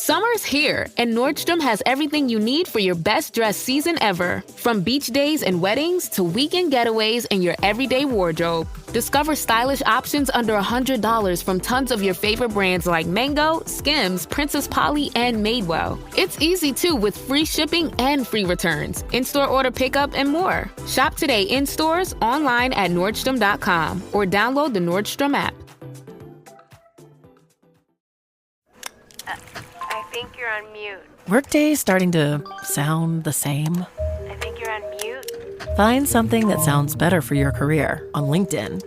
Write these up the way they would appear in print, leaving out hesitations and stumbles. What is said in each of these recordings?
Summer's here, and Nordstrom has everything you need for your best dress season ever. From beach days and weddings to weekend getaways and your everyday wardrobe. Discover stylish options under $100 from tons of your favorite brands like Mango, Skims, Princess Polly, and Madewell. It's easy too with free shipping and free returns, in-store order pickup, and more. Shop today in stores, online at Nordstrom.com, or download the Nordstrom app. I think you're on mute. Workday's starting to sound the same. I think you're on mute. Find something that sounds better for your career on LinkedIn.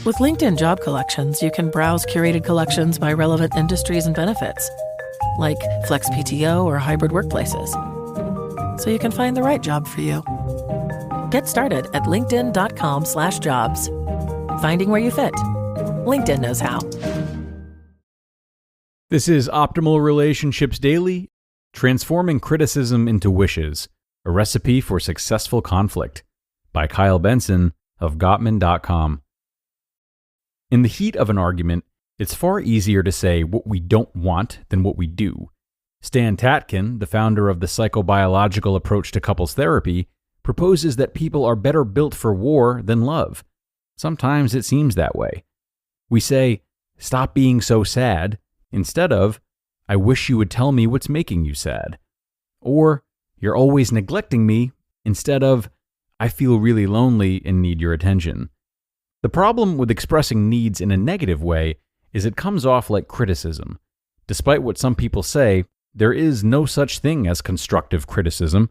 With LinkedIn Job Collections, you can browse curated collections by relevant industries and benefits, like flex PTO or hybrid workplaces, so you can find the right job for you. Get started at linkedin.com/jobs. Finding where you fit. LinkedIn knows how. This is Optimal Relationships Daily, Transforming Criticism into Wishes, a Recipe for Successful Conflict, by Kyle Benson of Gottman.com. In the heat of an argument, it's far easier to say what we don't want than what we do. Stan Tatkin, the founder of the psychobiological approach to couples therapy, proposes that people are better built for war than love. Sometimes it seems that way. We say, "Stop being so sad," instead of, "I wish you would tell me what's making you sad." Or, "You're always neglecting me," instead of, "I feel really lonely and need your attention." The problem with expressing needs in a negative way is it comes off like criticism. Despite what some people say, there is no such thing as constructive criticism.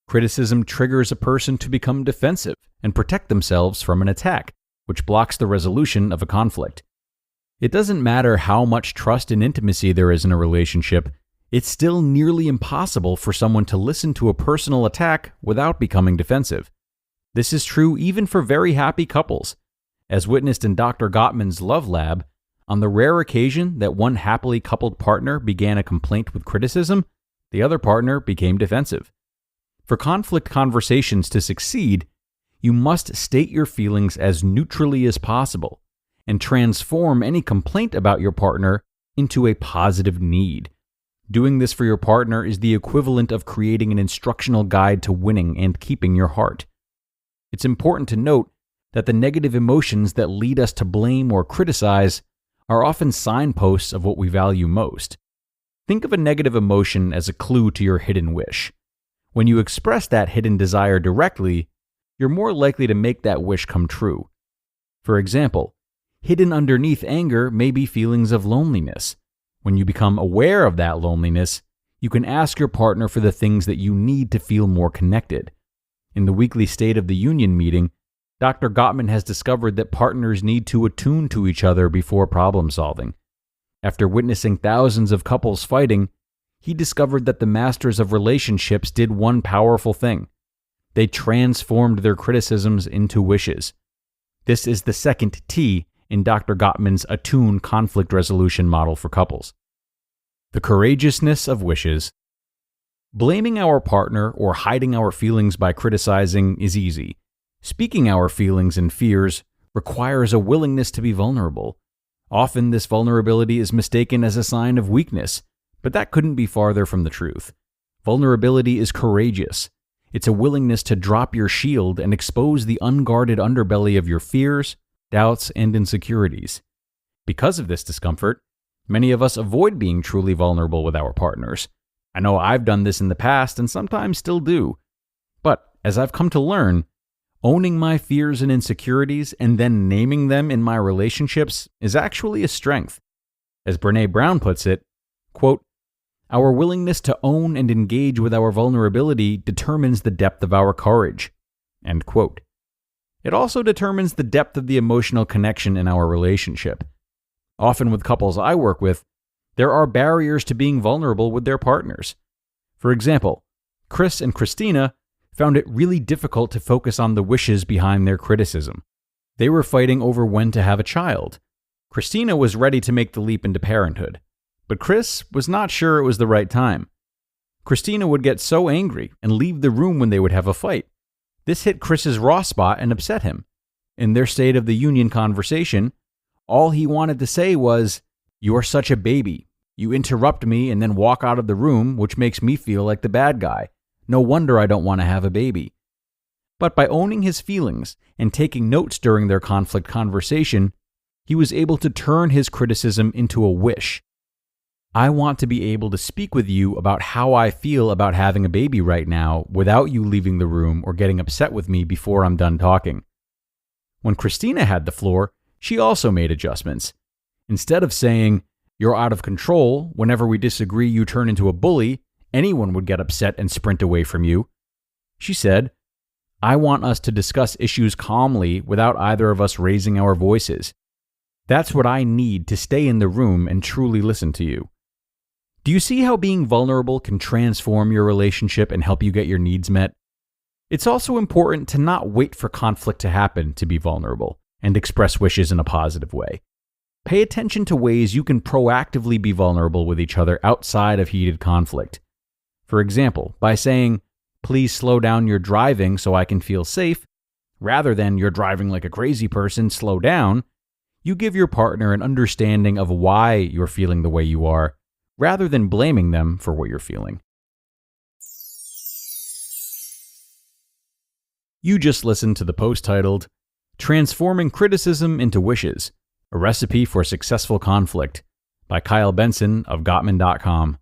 Criticism triggers a person to become defensive and protect themselves from an attack, which blocks the resolution of a conflict. It doesn't matter how much trust and intimacy there is in a relationship, it's still nearly impossible for someone to listen to a personal attack without becoming defensive. This is true even for very happy couples. As witnessed in Dr. Gottman's Love Lab, on the rare occasion that one happily coupled partner began a complaint with criticism, the other partner became defensive. For conflict conversations to succeed, you must state your feelings as neutrally as possible and transform any complaint about your partner into a positive need. Doing this for your partner is the equivalent of creating an instructional guide to winning and keeping your heart. It's important to note that the negative emotions that lead us to blame or criticize are often signposts of what we value most. Think of a negative emotion as a clue to your hidden wish. When you express that hidden desire directly, you're more likely to make that wish come true. For example, hidden underneath anger may be feelings of loneliness. When you become aware of that loneliness, you can ask your partner for the things that you need to feel more connected. In the weekly State of the Union meeting, Dr. Gottman has discovered that partners need to attune to each other before problem solving. After witnessing thousands of couples fighting, he discovered that the masters of relationships did one powerful thing. They transformed their criticisms into wishes. This is the second T in Dr. Gottman's Attune conflict resolution model for couples. The courageousness of wishes. Blaming our partner or hiding our feelings by criticizing is easy. Speaking our feelings and fears requires a willingness to be vulnerable. Often this vulnerability is mistaken as a sign of weakness, but that couldn't be farther from the truth. Vulnerability is courageous. It's a willingness to drop your shield and expose the unguarded underbelly of your fears, doubts, and insecurities. Because of this discomfort, many of us avoid being truly vulnerable with our partners. I know I've done this in the past and sometimes still do. But as I've come to learn, owning my fears and insecurities and then naming them in my relationships is actually a strength. As Brené Brown puts it, quote, "Our willingness to own and engage with our vulnerability determines the depth of our courage." End quote. It also determines the depth of the emotional connection in our relationship. Often with couples I work with, there are barriers to being vulnerable with their partners. For example, Chris and Christina found it really difficult to focus on the wishes behind their criticism. They were fighting over when to have a child. Christina was ready to make the leap into parenthood, but Chris was not sure it was the right time. Christina would get so angry and leave the room when they would have a fight. This hit Chris's raw spot and upset him. In their State of the Union conversation, all he wanted to say was, "You're such a baby. You interrupt me and then walk out of the room, which makes me feel like the bad guy. No wonder I don't want to have a baby." But by owning his feelings and taking notes during their conflict conversation, he was able to turn his criticism into a wish. "I want to be able to speak with you about how I feel about having a baby right now without you leaving the room or getting upset with me before I'm done talking." When Christina had the floor, she also made adjustments. Instead of saying, "You're out of control, whenever we disagree you turn into a bully, anyone would get upset and sprint away from you," she said, "I want us to discuss issues calmly without either of us raising our voices. That's what I need to stay in the room and truly listen to you." Do you see how being vulnerable can transform your relationship and help you get your needs met? It's also important to not wait for conflict to happen to be vulnerable and express wishes in a positive way. Pay attention to ways you can proactively be vulnerable with each other outside of heated conflict. For example, by saying, "Please slow down your driving so I can feel safe," rather than "You're driving like a crazy person, slow down," you give your partner an understanding of why you're feeling the way you are, rather than blaming them for what you're feeling. You just listened to the post titled, "Transforming Criticism into Wishes, a Recipe for Successful Conflict" by Kyle Benson of Gottman.com.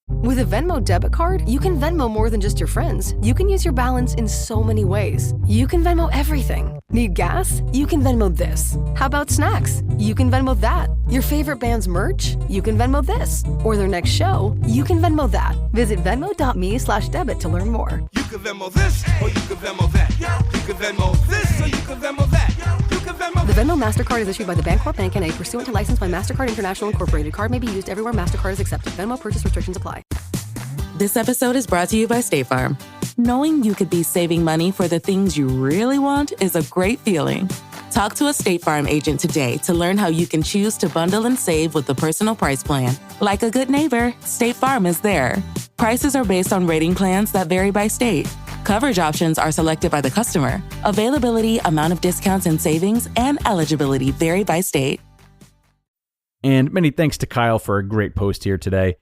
With a Venmo debit card, you can Venmo more than just your friends. You can use your balance in so many ways. You can Venmo everything. Need gas? You can Venmo this. How about snacks? You can Venmo that. Your favorite band's merch? You can Venmo this. Or their next show? You can Venmo that. Visit Venmo.me/debit to learn more. You can Venmo this, or you can Venmo that. You can Venmo this, or you can Venmo that. You can Venmo. The Venmo MasterCard is issued by the Bancorp Bank N.A. pursuant to license by MasterCard International Incorporated. Card may be used everywhere MasterCard is accepted. Venmo purchase restrictions apply. This episode is brought to you by State Farm. Knowing you could be saving money for the things you really want is a great feeling. Talk to a State Farm agent today to learn how you can choose to bundle and save with the Personal Price Plan. Like a good neighbor, State Farm is there. Prices are based on rating plans that vary by state. Coverage options are selected by the customer. Availability, amount of discounts and savings, and eligibility vary by state. And many thanks to Kyle for a great post here today.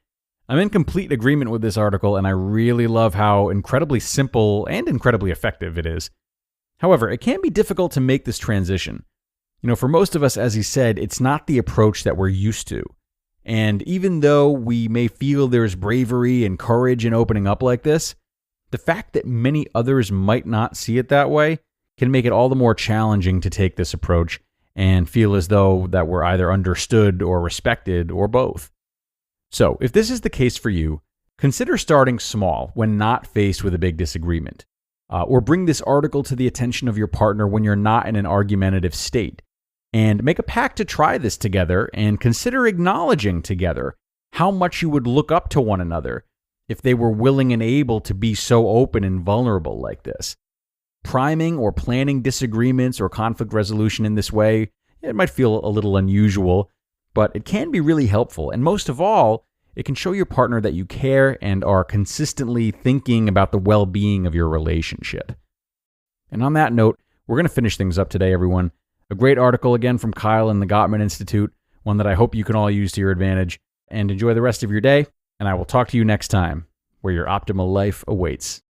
I'm in complete agreement with this article, and I really love how incredibly simple and incredibly effective it is. However, it can be difficult to make this transition. For most of us, as he said, it's not the approach that we're used to. And even though we may feel there's bravery and courage in opening up like this, the fact that many others might not see it that way can make it all the more challenging to take this approach and feel as though that we're either understood or respected or both. So, if this is the case for you, consider starting small when not faced with a big disagreement. Or bring this article to the attention of your partner when you're not in an argumentative state. And make a pact to try this together and consider acknowledging together how much you would look up to one another if they were willing and able to be so open and vulnerable like this. Priming or planning disagreements or conflict resolution in this way, it might feel a little unusual, but it can be really helpful. And most of all, it can show your partner that you care and are consistently thinking about the well-being of your relationship. And on that note, we're going to finish things up today, everyone. A great article again from Kyle and the Gottman Institute, one that I hope you can all use to your advantage. And enjoy the rest of your day, and I will talk to you next time, where your optimal life awaits.